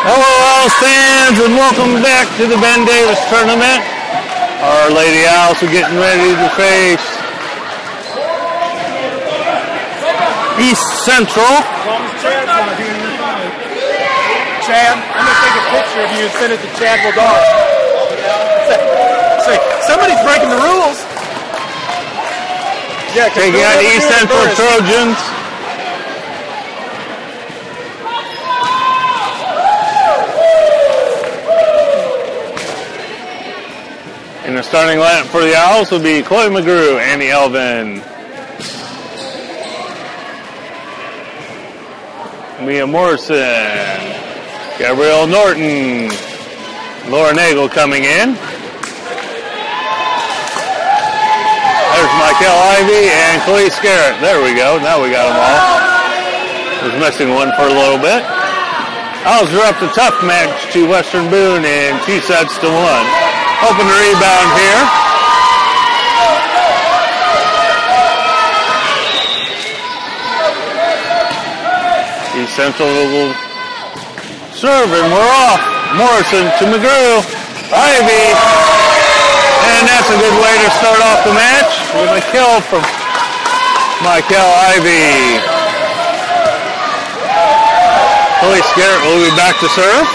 Hello, Owls fans, and welcome back to the Ben Davis tournament. Our Lady Owls are getting ready to face East Central. Chad, I'm going to take a picture of you and send it to Chad Wildar. Say, somebody's breaking the rules. Yeah, taking on East Central Trojans. And the starting lineup for the Owls will be Chloe McGrew, Annie Elvin, Mia Morrison, Gabrielle Norton, Laura Nagel coming in. There's Michael Ivey and Khalees Garrett. There we go. Now we got them all. Was missing one for a little bit. Owls are up to tough match to Western Boone in 2 sets to 1. Hoping to rebound here. East Central will serve and we're off. Morrison to McGrew. Ivey. And that's a good way to start off the match with a kill from Michael Ivey. Khalees Garrett will be back to serve.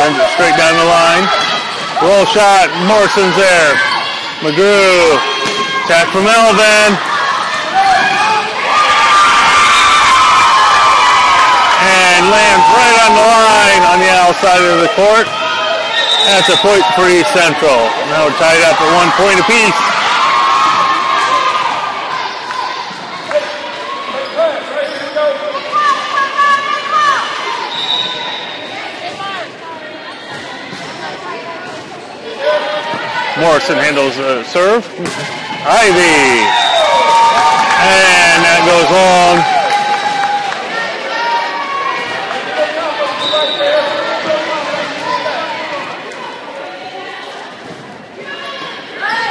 Sends it straight down the line. Roll shot. Morrison's there. McGrew. Attack from Elvin. And lands right on the line on the outside of the court. That's a point for East Central. Now we're tied up at 1 point apiece. Morrison handles the serve. Ivey. And that goes long.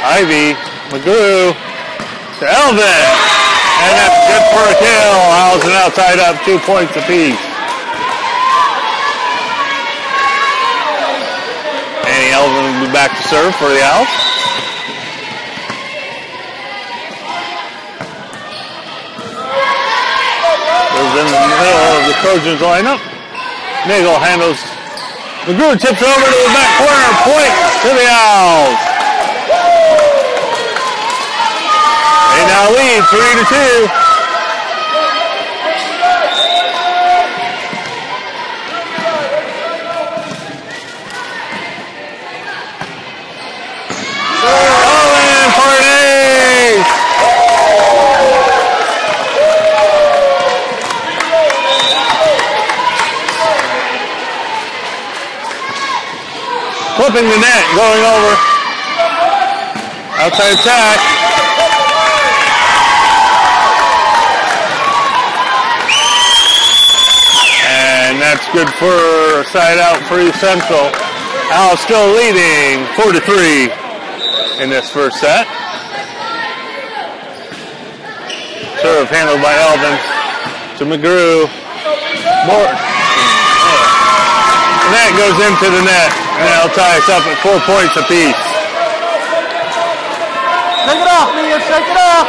Ivey. McGrew. To Elvin. And that's good for a kill. Owls are now tied up 2 points apiece. Elvin will be back to serve for the Owls. Goes in the middle of the Trojans lineup. Nagel handles. McGrew tips over to the back corner. Point to the Owls. They now lead 3-2. Flipping the net, going over. Outside attack. And that's good for a side out for East Central. Owls still leading 4-3 in this first set. Serve handled by Elvin to McGrew. More. And that goes into the net. And that'll tie us up at 4 points apiece. Shake it off, Mia. Shake it off.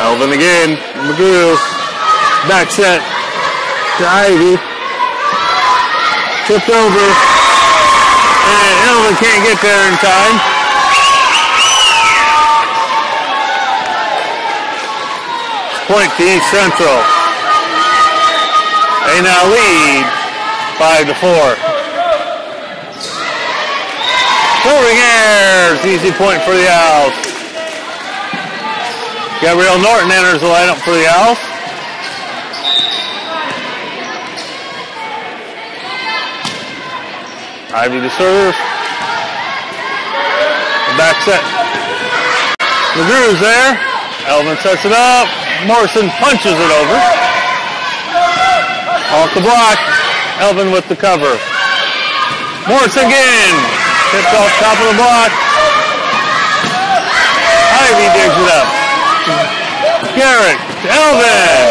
Elvin again. McGrew. Back set to Ivey. Tipped over. And Elvin can't get there in time. Point to East Central. They now lead 5-4. Serving airs. Easy point for the Owls. Gabrielle Norton enters the lineup for the Owls. Ivey to serve. The back set. McGrew's there. Elvin sets it up. Morrison punches it over. Off the block. Elvin with the cover. Morrison again. Tipped off top of the block. Garrett to Elvin.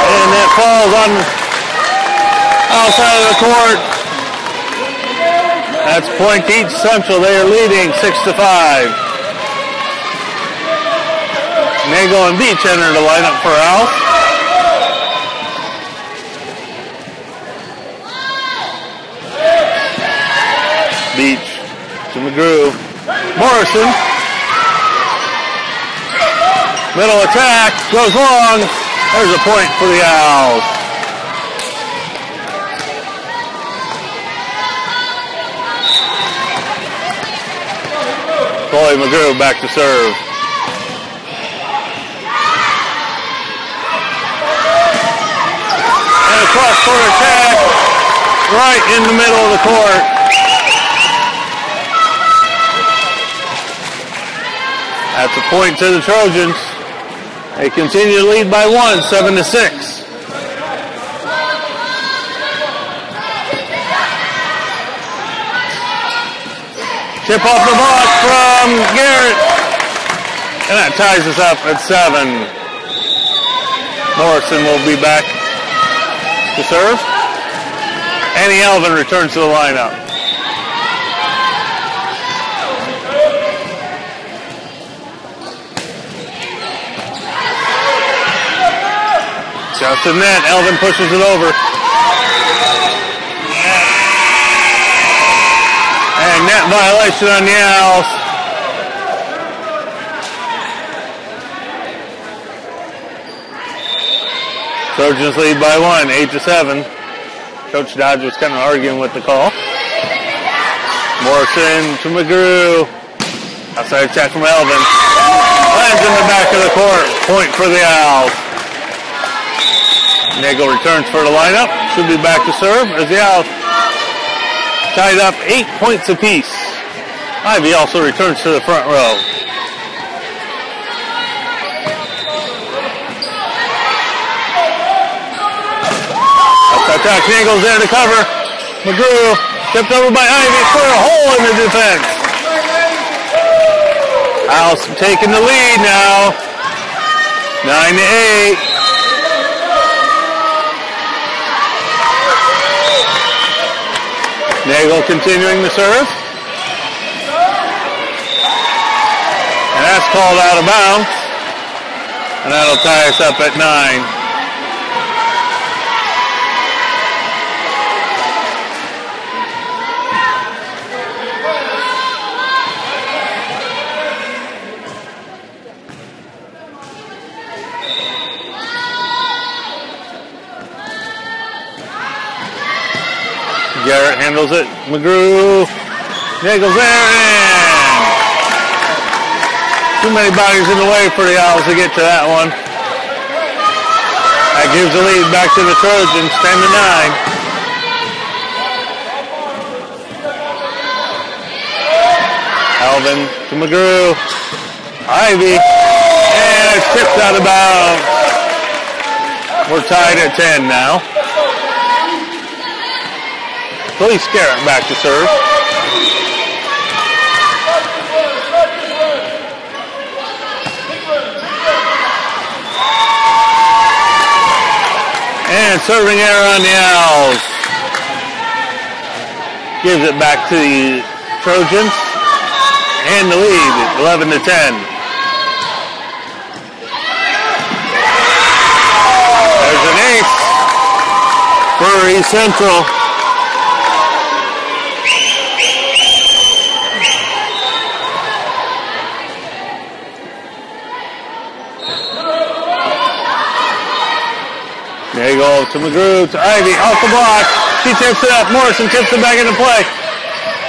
And that falls on the outside of the court. That's point to East Central. They are leading 6-5. Nagel and Beach enter the lineup for Alf. Beach to McGrew. Morrison. Middle attack. Goes long. There's a point for the Owls. Chloe McGrew back to serve. And a cross-court attack right in the middle of the court. That's a point to the Trojans. They continue to lead by 1, 7-6. Chip off the block from Garrett. And that ties us up at 7. Morrison will be back to serve. Annie Elvin returns to the lineup. Just a net. Elvin pushes it over. And net violation on the Owls. Trojans lead by 1, 8-7. Coach Dodge was kind of arguing with the call. Morrison to McGrew. Outside attack from Elvin. Lands in the back of the court. Point for the Owls. Nagel returns for the lineup. Should be back to serve as the Owls tied up 8 points apiece. Ivy also returns to the front row. Attack. Nagel's there to cover. McGrew tipped over by Ivy for a hole in the defense. Owls taking the lead now. 9-8. Nagel continuing to serve. And that's called out of bounds. And that'll tie us up at 9. Garrett handles it. McGrew. Nagel's there. And too many bodies in the way for the Owls to get to that one. That gives the lead back to the Trojans, 10-9. Alvin to McGrew. Ivy. And it's tipped out of bounds. We're tied at 10 now. Police Garrett back to serve. And serving error on the Owls. Gives it back to the Trojans. And the lead, 11-10. There's an ace for East Central. There you go to McGrew, to Ivy, off the block. She tips it up. Morrison tips it back into play.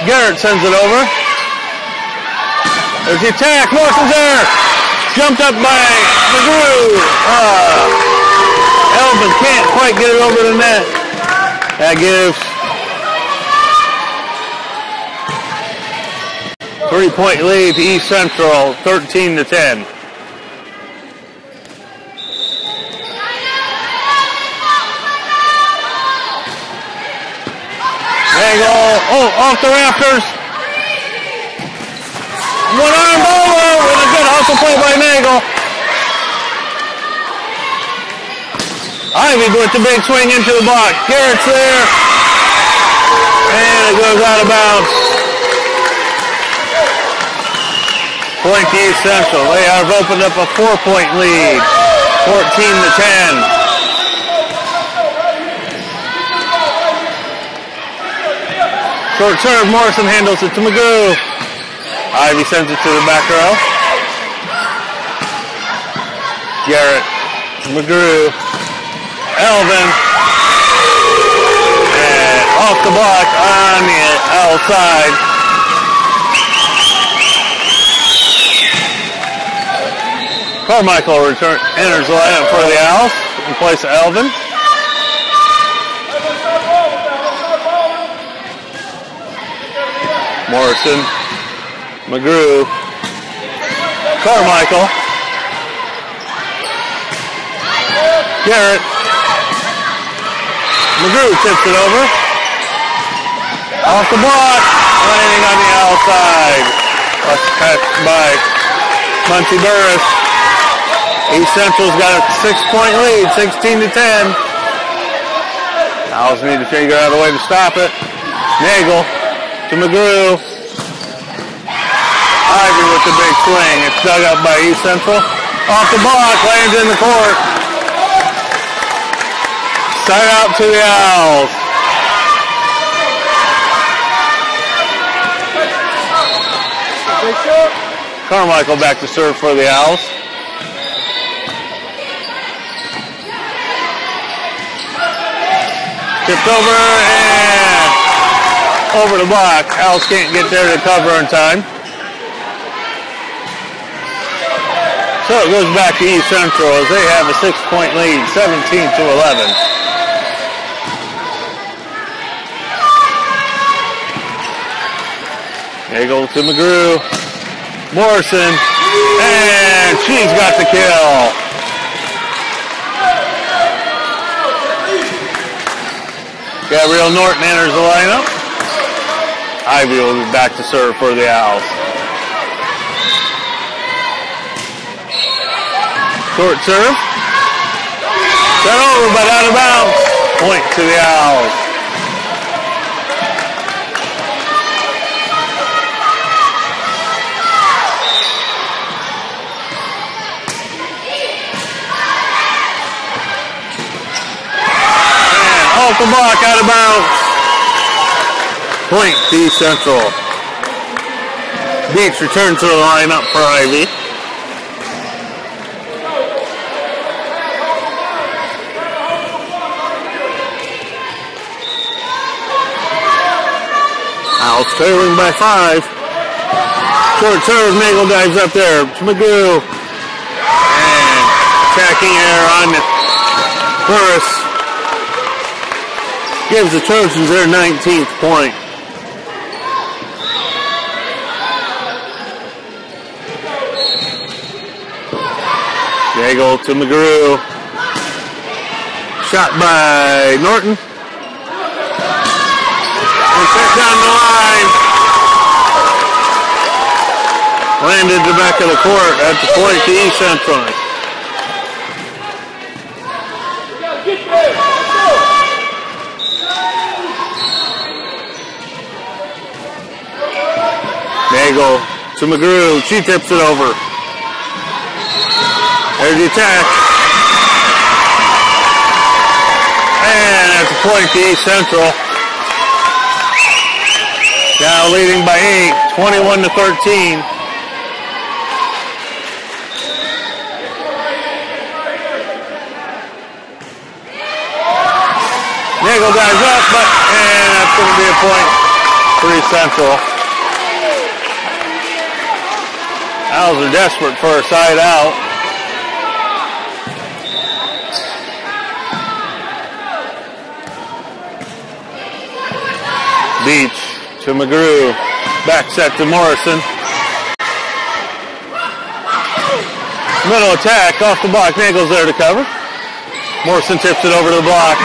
Garrett sends it over. There's the attack. Morrison's there. Jumped up by McGrew. Elvin can't quite get it over the net. That gives 3-point lead to East Central, 13-10. There you go. Oh, off the rafters. One arm over with a Whistle play by Nagel. Ivy with the big swing into the block. Garrett's there. And it goes out of bounds. Point to East Central. They have opened up a 4-point lead. 14-10. Short serve. Morrison handles it to McGrew. Ivy sends it to the back row. Garrett. McGrew. Elvin. And off the block on the outside. Carmichael enters the lineup for the Owls in place of Elvin. Morrison. McGrew. Carmichael. Garrett. McGrew tips it over. Off the block. Landing on the outside. That's catch by Muncie Burris. East Central's got a 6-point lead, 16-10. Owls need to figure out a way to stop it. Nagel to McGrew. Ivy with the big swing. It's dug up by East Central. Off the block, lands in the court. Side out to the Owls. Carmichael back to serve for the Owls. Tipped over and over the block. Owls can't get there to cover in time. So it goes back to East Central as they have a 6-point lead, 17-11. Nagel to McGrew. Morrison. And she's got the kill. Gabrielle Norton enters the lineup. Ivy will be back to serve for the Owls. Short serve. Set over, but out of bounds. Point to the Owls. And off the block, out of bounds. Point to East Central. Beach returns to the lineup for Ivy. Owls trailing by 5. Short serve, Nagel dives up there to McGrew. And attacking error on Burris. Gives the Trojans their 19th point. Nagel to McGrew. Shot by Norton. Set down the line. Landed the back of the court at the point to East Central. Nagel to McGrew. She tips it over. There's the attack. And at the point to East Central. Now leading by 8, 21-13. Nagel dives up, and that's going to be a point for East Central. Owls are desperate for a side out. Beach to McGrew. Back set to Morrison. Middle attack off the block. Nagel's there to cover. Morrison tips it over to the block.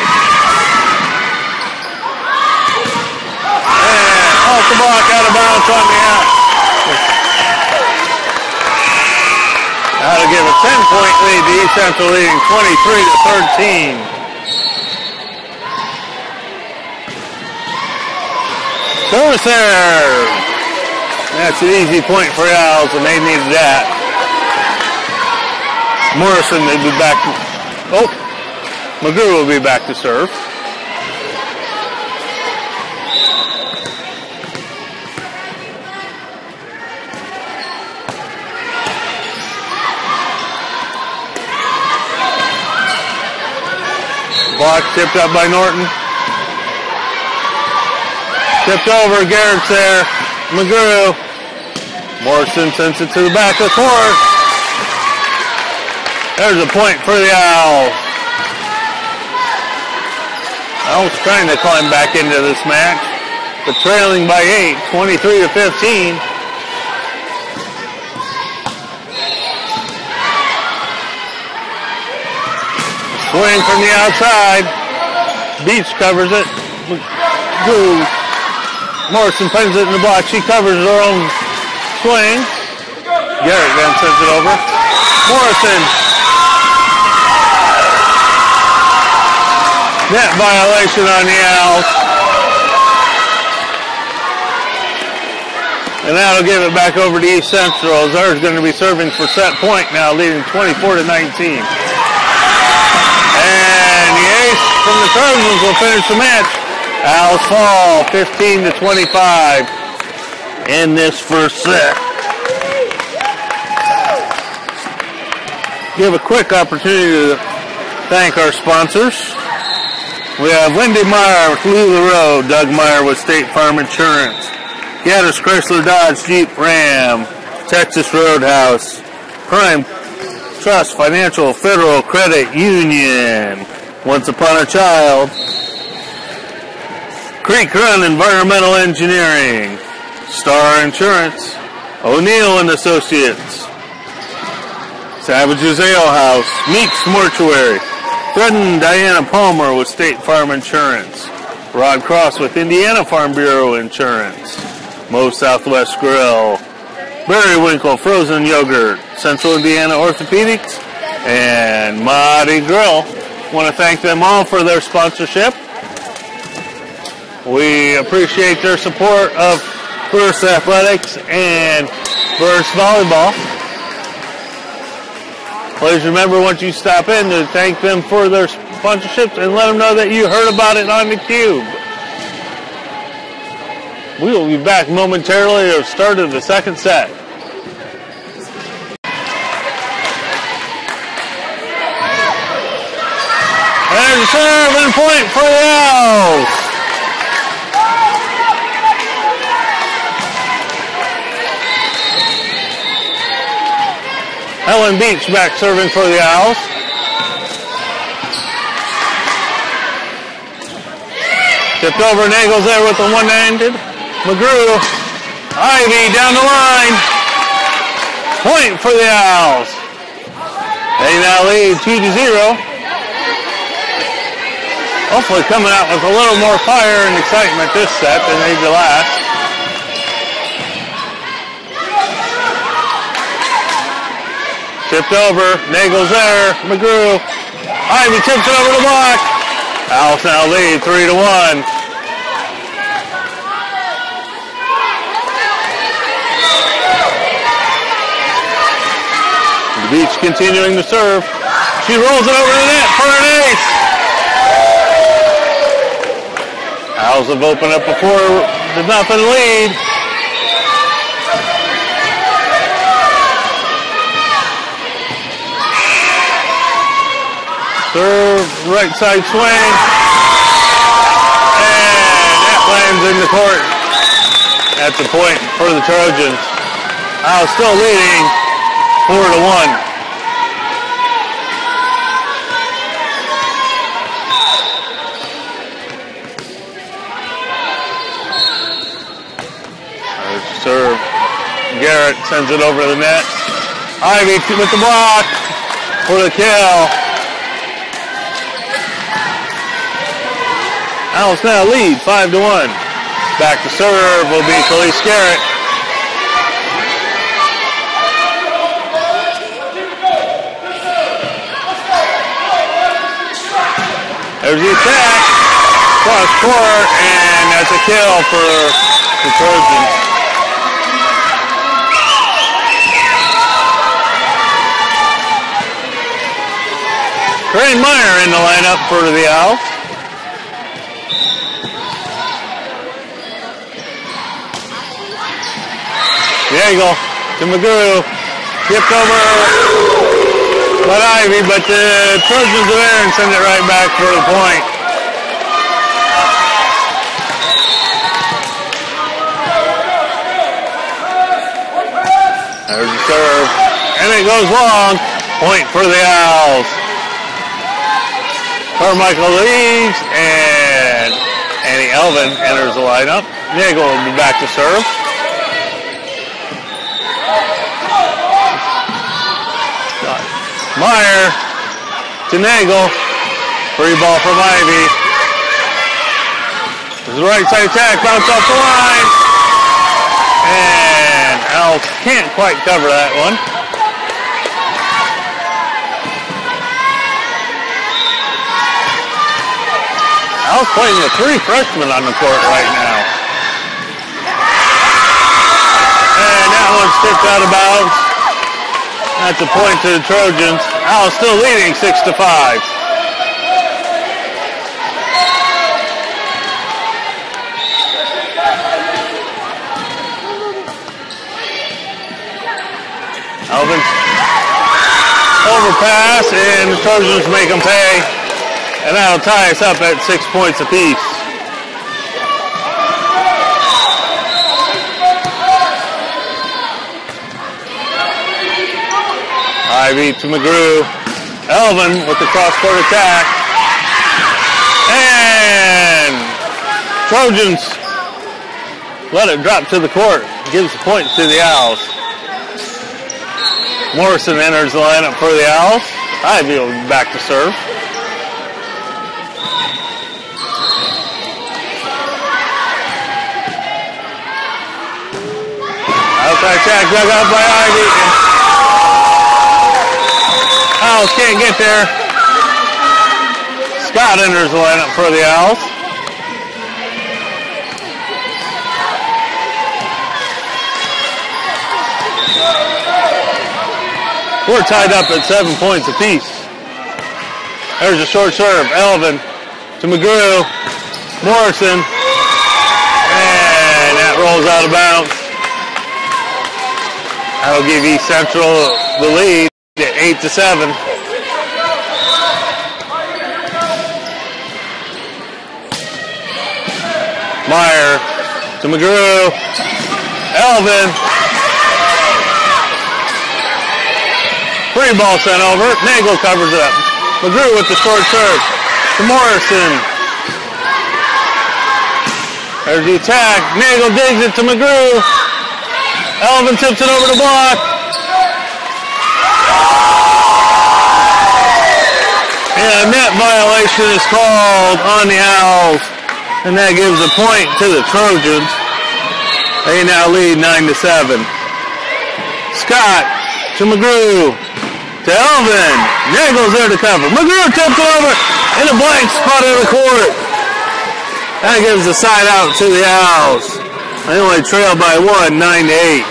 And off the block, out of bounds on the out. give a 10-point lead to East Central, leading 23-13. Service there. That's an easy point for the Owls, and they needed that. Morrison, they'll be back. Oh, McGrew will be back to serve. Block tipped up by Norton. Tipped over, Garrett's there. McGrew. Morrison sends it to the back of the court. There's a point for the Owls. Owls trying to climb back into this match, but trailing by 8, 23-15. Swing from the outside. Beach covers it. McGrew. Morrison plays it in the block. She covers her own swing. Garrett then sends it over. Morrison. Net violation on the Owls. And that'll give it back over to East Central. As ours going to be serving for set point now, leading 24-19. And the ace from the Trojans will finish the match. Owls fall 15-25 in this first set. Give a quick opportunity to thank our sponsors. We have Wendy Meyer with Lula Road, Doug Meyer with State Farm Insurance, Gaddis Chrysler Dodge Jeep Ram, Texas Roadhouse, Prime Trust Financial Federal Credit Union, Once Upon a Child, Creek Run Environmental Engineering, Star Insurance, O'Neill and Associates, Savage's Ale House, Meeks Mortuary, Fred and Diana Palmer with State Farm Insurance, Rod Cross with Indiana Farm Bureau Insurance, Moe's Southwest Grill, Barry Winkle Frozen Yogurt, Central Indiana Orthopedics, and Marty Grill. Want to thank them all for their sponsorship. We appreciate their support of Burris Athletics and Burris Volleyball. Please remember once you stop in to thank them for their sponsorships and let them know that you heard about it on the Cube. We will be back momentarily at the start of the second set. And serve and point for the Owls. Ellen Beach back serving for the Owls. Tipped over, Nagels there with the one-handed. McGrew, Ivy down the line. Point for the Owls. They now lead 2-0. Hopefully coming out with a little more fire and excitement this set than they did last. Tipped over, Nagels there, McGrew. Ivy tips it over the block. Owls now lead 3-1. The Beach continuing to serve. She rolls it over the net for an ace. Owls have opened up before the nothing lead. Serve, right side swing, and that lands in the court. That's a point for the Trojans. Owls still leading 4-1. There's the serve. Garrett sends it over the net. Ivy with the block for the kill. Owls now lead 5-1. Back to serve will be Khalees Garrett. There's the attack. Cross court, and that's a kill for the Trojans. Crane Meyer in the lineup for the Owls. Diego to McGrew. Tipped over by Ivy, but the Trojans are there and send it right back for the point. There's the serve, and it goes long. Point for the Owls. Carmichael leaves, and Annie Elvin enters the lineup. Nagel will be back to serve. Meyer to Nagel. Free ball from Ivy. This is the right side attack, bounce off the line. And Owls can't quite cover that one. Owls playing with 3 freshmen on the court right now. And that one's tipped out of bounds. That's a point to the Trojans. Owls still leading 6-5. Elvin's overpass, and the Trojans make them pay. And that'll tie us up at 6 points apiece. Ivy to McGrew. Elvin with the cross-court attack. And Trojans let it drop to the court. Gives the point to the Owls. Morrison enters the lineup for the Owls. Ivy will be back to serve. Outside attack dug up by Ivy. Owls can't get there. Scott enters the lineup for the Owls. We're tied up at 7 points apiece. There's a short serve. Elvin to McGrew. Morrison. And that rolls out of bounds. That'll give East Central the lead. 8-7. Meyer to McGrew. Elvin. Free ball sent over. Nagel covers it up. McGrew with the short serve to Morrison. There's the attack. Nagel digs it to McGrew. Elvin tips it over the block. And a net violation is called on the Owls, and that gives a point to the Trojans. They now lead 9-7. Scott to McGrew to Elvin. Nagel's there to cover. McGrew tipped it over in a blank spot of the court. That gives the side out to the Owls. They only trail by 1, 9-8.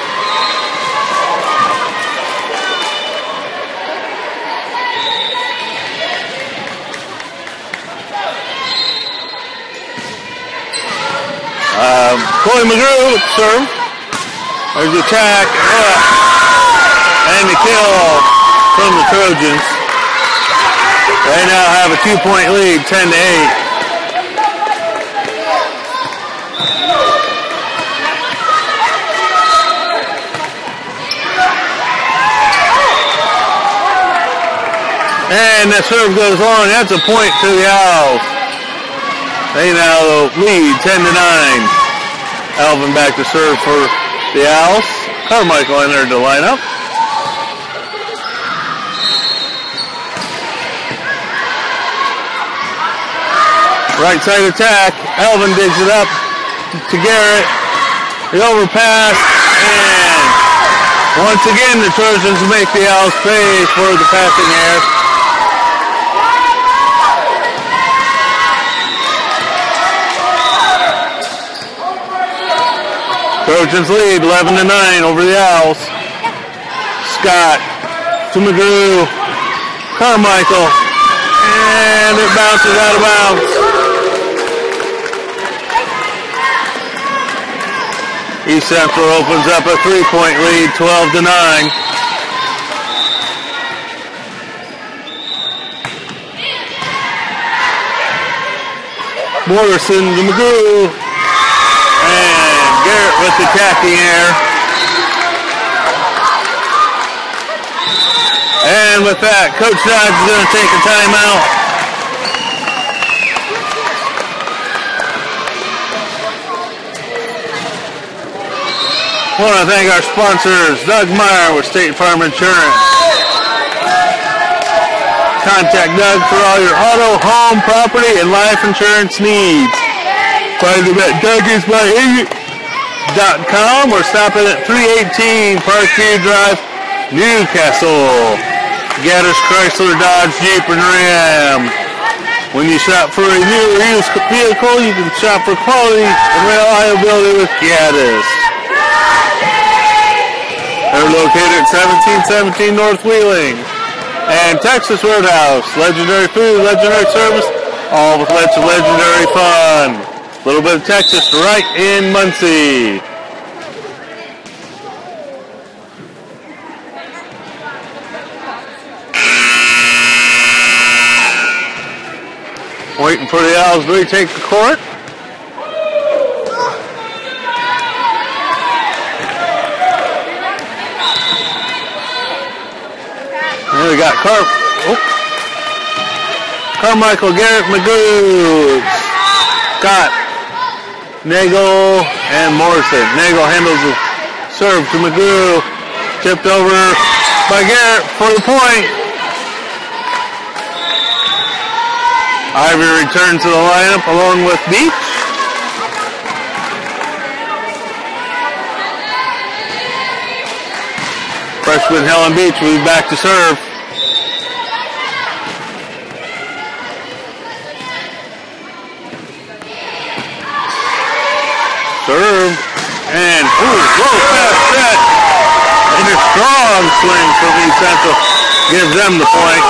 Corey McGrew serve. There's the attack. And the kill from the Trojans. They now have a 2-point lead, 10-8. And the serve goes long. That's a point to the Owls. They now lead 10-9. Elvin back to serve for the Owls. Carmichael entered the lineup. Right side attack. Elvin digs it up to Garrett. The overpass. And once again, the Trojans make the Owls pay for the passing error. Trojans lead 11-9 over the Owls. Scott to McGrew. Carmichael. And it bounces out of bounds. East Central opens up a 3-point lead, 12-9. Morrison to McGrew. And Garrett with the tacking air. And with that, Coach Dodge is going to take a timeout. I want to thank our sponsors, Doug Meyer with State Farm Insurance. Contact Doug for all your auto, home, property, and life insurance needs. Find him at DougIsMyAgent.com or stop in at 318 Parkview Drive, Newcastle. Gaddis Chrysler Dodge Jeep and Ram. When you shop for a new or used vehicle, you can shop for quality and reliability with Gaddis. They're located at 1717 North Wheeling. And Texas Roadhouse, legendary food, legendary service, all with legendary fun. A little bit of Texas right in Muncie. Waiting for the Owls to retake the court. And we got Carmichael, Garrett, McGrew, Scott, Nagel, and Morrison. Nagel handles the serve to McGrew. Tipped over by Garrett for the point. Ivy returns to the lineup along with Beach. Freshman Helen Beach will be back to serve. Serve. And, whoa, fast set. And a strong swing from East Central. Gives them the point.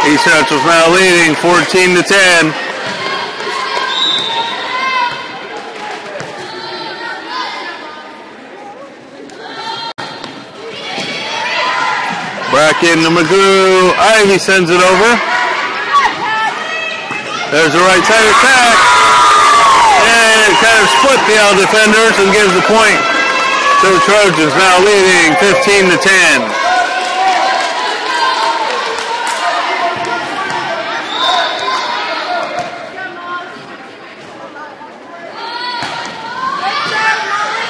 East Central's now leading 14-10. Back into McGrew. Ivy sends it over. There's a right side attack. And kind of split the Owl defenders and gives the point to the Trojans, now leading 15-10.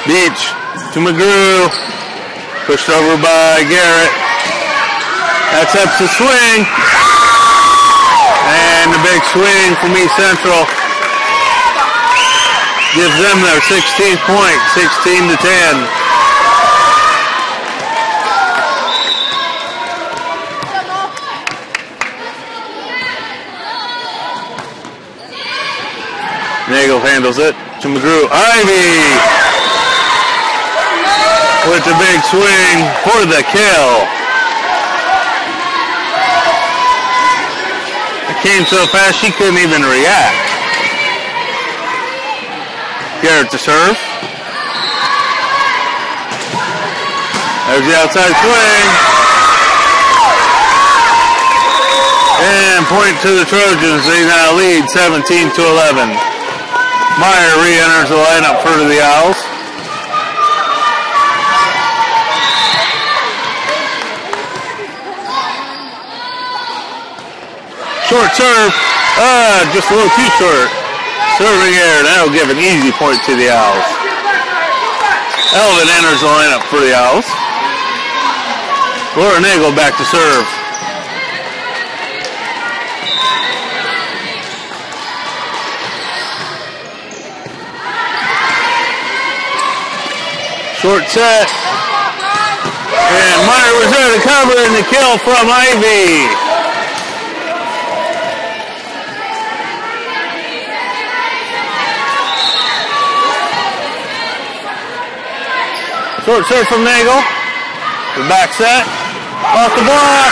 Beach to McGrew. Pushed over by Garrett. That's up to swing. And the big swing from East Central gives them their 16th point, 16-10. Nagel handles it to McGrew. Ivy with the big swing for the kill. It came so fast she couldn't even react. Garrett to serve. There's the outside swing. And point to the Trojans. They now lead 17-11. Meyer re-enters the lineup for the Owls. Short serve, just a little too short. Serving air, that'll give an easy point to the Owls. Elvin enters the lineup for the Owls. Laura Nagel back to serve. Short set. And Meyer was there to cover and the kill from Ivy. Short serve from Nagel. The back set. Off the block.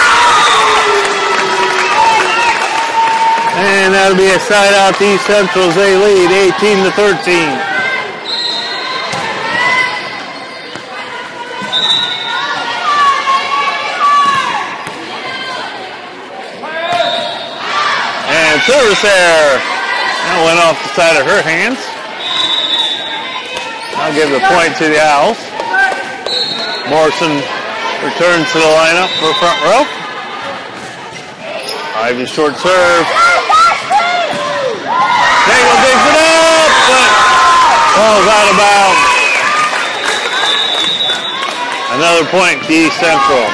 And that'll be a side out to East Central as they lead 18-13. And service there. That went off the side of her hands. I'll give the point to the Owls. Morrison returns to the lineup for front row. Ivy short serve. Nagel digs it up, but falls out of bounds. Another point to East Central.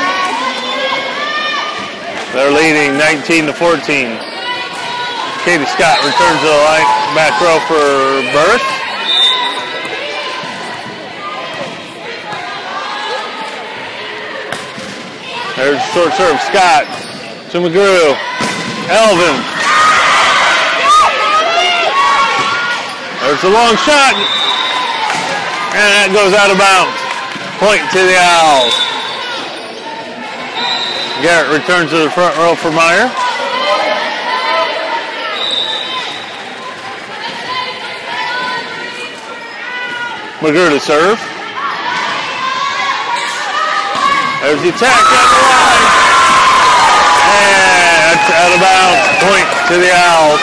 They're leading 19-14. Katie Scott returns to the line, back row for Burris. There's a short serve, Scott to McGrew. Elvin. There's a long shot. And that goes out of bounds. Point to the Owls. Garrett returns to the front row for Meyer. McGrew to serve. There's the attack down the line. And that's out of bounds. Point to the Owls.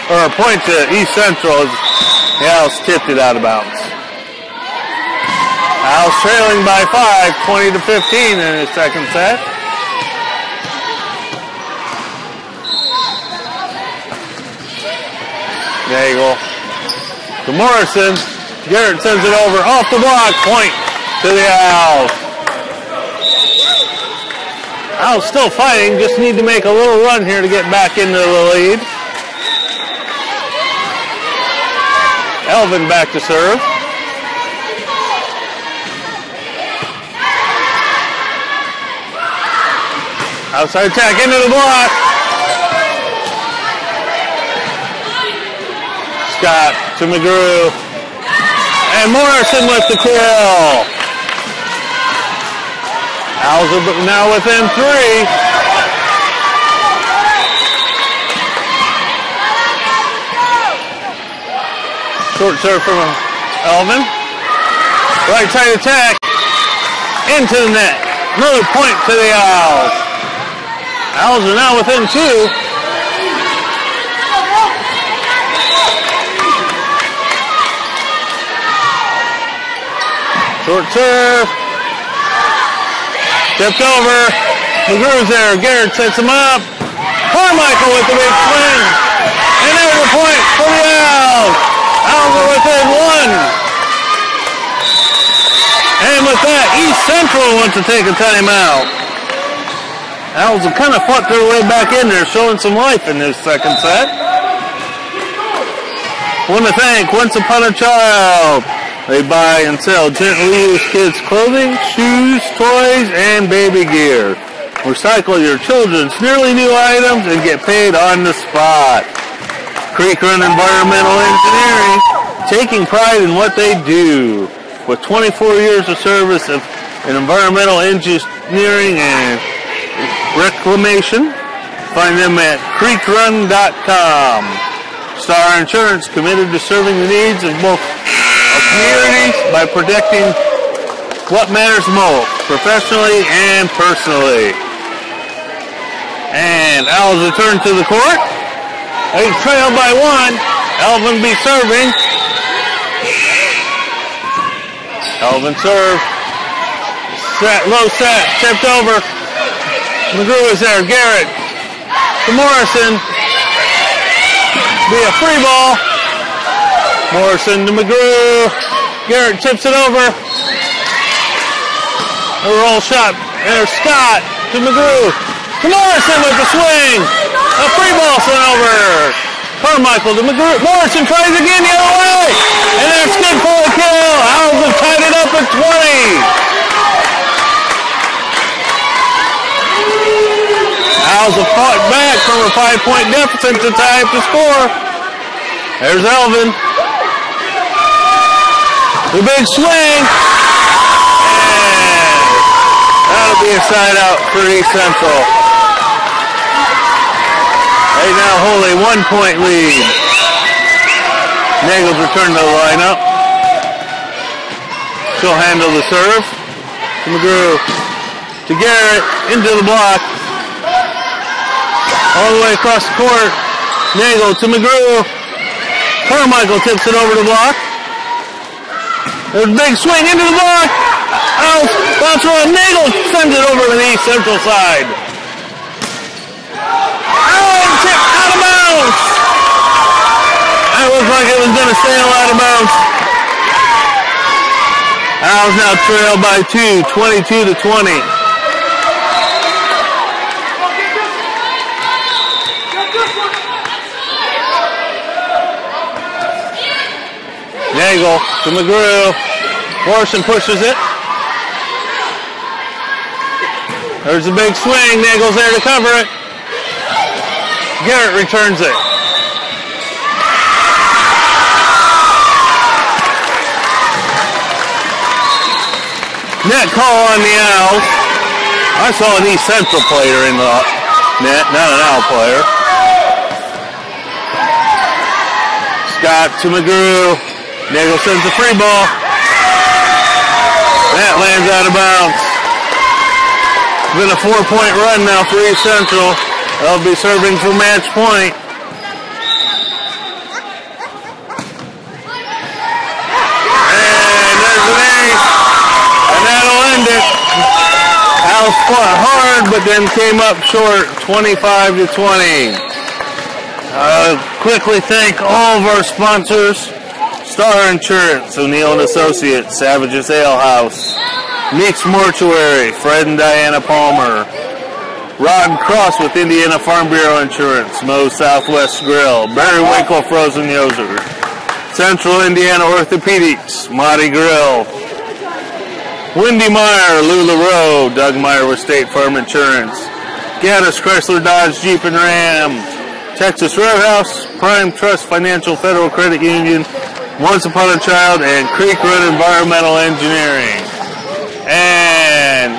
Or a point to East Central as the Owls tipped it out of bounds. Owls trailing by 5, 20-15 in the second set. Nagel to Morrison. Garrett sends it over off the block. Point to the Owls. Owls still fighting, just need to make a little run here to get back into the lead. Elvin back to serve. Outside attack into the block. Scott to McGrew. And Morrison with the kill. Owls are now within 3. Short serve from Elvin. Right side attack. Into the net. Another point to the Owls. Owls are now within 2. Short serve. Tipped over. McGrew's there. Garrett sets him up. Carmichael with the big swing. And there's a point for the Owls. Owls are within 1. And with that, East Central wants to take a timeout. Owls have kind of fought their way back in there, showing some life in this second set. Want to thank Once Upon a Child. They buy and sell gently used kids' clothing, shoes, toys, and baby gear. Recycle your children's nearly new items and get paid on the spot. Creek Run Environmental Engineering, taking pride in what they do. With 24 years of service in environmental engineering and reclamation, find them at creekrun.com. Star Insurance, committed to serving the needs of both communities by protecting what matters most, professionally and personally. And Owls return to the court. They trail by 1. Elvin be serving. Elvin serve. Set, low set, tipped over. McGrew is there. Garrett to Morrison. Be a free ball. Morrison to McGrew. Garrett tips it over. A roll shot. There's Scott to McGrew. To Morrison with the swing. A free ball sent over. Carmichael to McGrew. Morrison tries again the other way. And that's good for a kill. Owls have tied it up at 20. Owls have fought back from a 5-point deficit to tie up the score. There's Elvin. The big swing. And that'll be a side out for East Central. They now hold a 1-point lead. Nagels return to the lineup. She'll handle the serve. To McGrew. To Garrett. Into the block. All the way across the court. Nagel to McGrew. Carmichael tips it over the block. There's a big swing into the block. Out. Bounce around. Nagel sends it over to the East Central side. Tip out of bounds. That looked like it was going to sail out of bounds. Owls now trail by 2, 22-20. Nagel to McGrew. Morrison pushes it. There's a big swing. Nagel's there to cover it. Garrett returns it. Net call on the Owls. I saw an East Central player in the net, not an Owl player. Scott to McGrew. Nagel sends a free ball. That lands out of bounds. It's been a 4-point run now for East Central. They'll be serving for match point. And there's an ace. And that'll end it. Owls fought hard, but then came up short, 25-20. Quickly thank all of our sponsors. Star Insurance, O'Neill & Associates, Savage's Ale House, Meeks Mortuary, Fred and Diana Palmer, Rod and Cross with Indiana Farm Bureau Insurance, Moe's Southwest Grill, Barry Winkle Frozen Yogurt, Central Indiana Orthopedics, Motti Grill, Wendy Meyer, Lula Rowe, Doug Meyer with State Farm Insurance, Gaddis Chrysler Dodge Jeep and Ram, Texas Roadhouse, Prime Trust Financial Federal Credit Union, Once Upon a Child, and Creek Road Environmental Engineering. And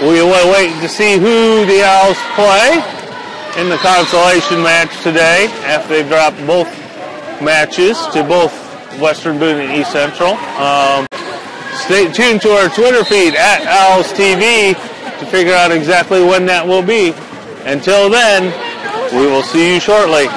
we will wait to see who the Owls play in the consolation match today after they've dropped both matches to both Western Boone and East Central. Stay tuned to our Twitter feed at Owls TV to figure out exactly when that will be. Until then, we will see you shortly.